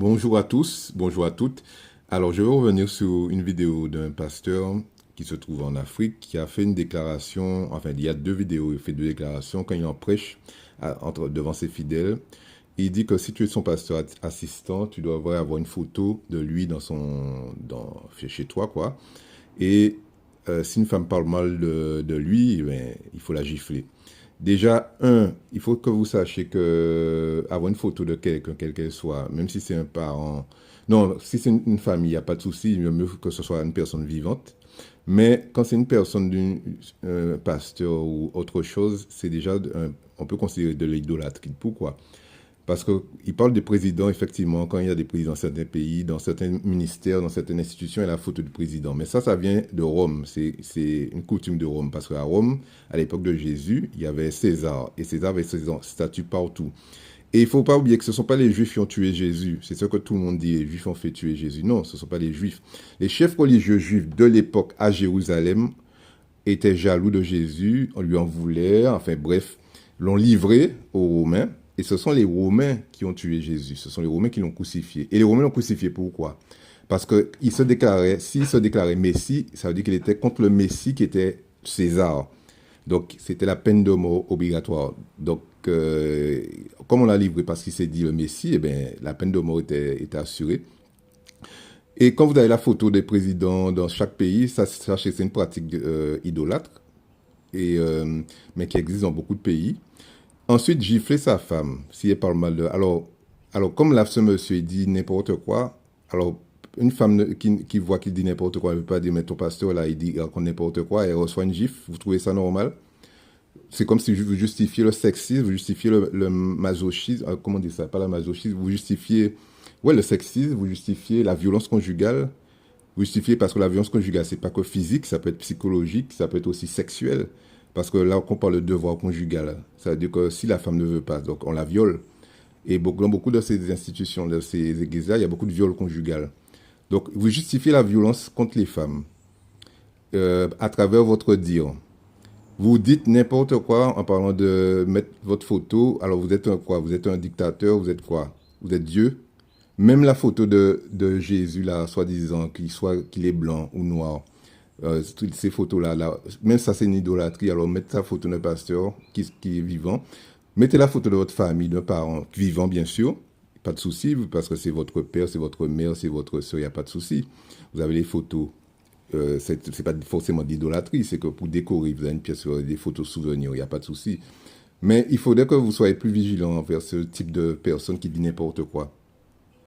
Bonjour à tous, bonjour à toutes. Alors, je vais revenir sur une vidéo d'un pasteur qui se trouve en Afrique, qui a fait une déclaration, enfin, il y a deux vidéos, il fait deux déclarations quand il en prêche devant ses fidèles. Il dit que si tu es son pasteur assistant, tu dois avoir une photo de lui chez toi, quoi. Et si une femme parle mal de lui, ben, il faut la gifler. Déjà, il faut que vous sachiez que avoir une photo de quelqu'un, quelle qu'elle soit, même si c'est un parent, non, si c'est une famille, il n'y a pas de souci, il vaut mieux que ce soit une personne vivante. Mais quand c'est une personne d'un pasteur ou autre chose, on peut considérer de l'idolâtrie. Pourquoi? Parce qu'il parle des présidents, effectivement, quand il y a des présidents dans certains pays, dans certains ministères, dans certaines institutions, il y a la photo du président. Mais ça vient de Rome. C'est une coutume de Rome. Parce qu'à Rome, à l'époque de Jésus, il y avait César. Et César avait ses statues partout. Et il ne faut pas oublier que ce ne sont pas les Juifs qui ont tué Jésus. C'est ce que tout le monde dit, les Juifs ont fait tuer Jésus. Non, ce ne sont pas les Juifs. Les chefs religieux juifs de l'époque à Jérusalem étaient jaloux de Jésus, on lui en voulait, enfin bref, l'ont livré aux Romains. Et ce sont les Romains qui ont tué Jésus. Ce sont les Romains qui l'ont crucifié. Et les Romains l'ont crucifié pourquoi? Parce s'il se déclarait Messie, ça veut dire qu'il était contre le Messie qui était César. Donc, c'était la peine de mort obligatoire. Donc, comme on l'a livré parce qu'il s'est dit le Messie, eh bien, la peine de mort était assurée. Et quand vous avez la photo des présidents dans chaque pays, sachez que c'est une pratique idolâtre, mais qui existe dans beaucoup de pays. Ensuite, gifler sa femme, si elle parle mal de... Alors comme là, ce monsieur dit n'importe quoi, alors une femme qui voit qu'il dit n'importe quoi, elle ne veut pas dire, mais ton pasteur, là, il dit n'importe quoi, elle reçoit une gifle, vous trouvez ça normal? C'est comme si vous justifiez le sexisme, vous justifiez le masochisme, comment dire ça, pas le masochisme, vous justifiez, ouais, le sexisme, vous justifiez la violence conjugale, vous justifiez parce que la violence conjugale, c'est pas que physique, ça peut être psychologique, ça peut être aussi sexuel. Parce que là, on parle de devoir conjugal. Ça veut dire que si la femme ne veut pas, donc on la viole. Et dans beaucoup de ces institutions, de ces églises-là, il y a beaucoup de viols conjugal. Donc, vous justifiez la violence contre les femmes à travers votre dire. Vous dites n'importe quoi en parlant de mettre votre photo. Alors, vous êtes un quoi? Vous êtes un dictateur? Vous êtes quoi? Vous êtes Dieu? Même la photo de Jésus, là, soi-disant, qu'il est blanc ou noir, toutes ces photos-là, même ça, c'est une idolâtrie. Alors, mettez la photo d'un pasteur qui est vivant. Mettez la photo de votre famille, d'un parent vivant, bien sûr. Pas de souci, parce que c'est votre père, c'est votre mère, c'est votre soeur, il n'y a pas de souci. Vous avez les photos. C'est pas forcément d'idolâtrie, c'est que pour décorer, vous avez une pièce, des photos souvenirs, il n'y a pas de souci. Mais il faudrait que vous soyez plus vigilant envers ce type de personne qui dit n'importe quoi.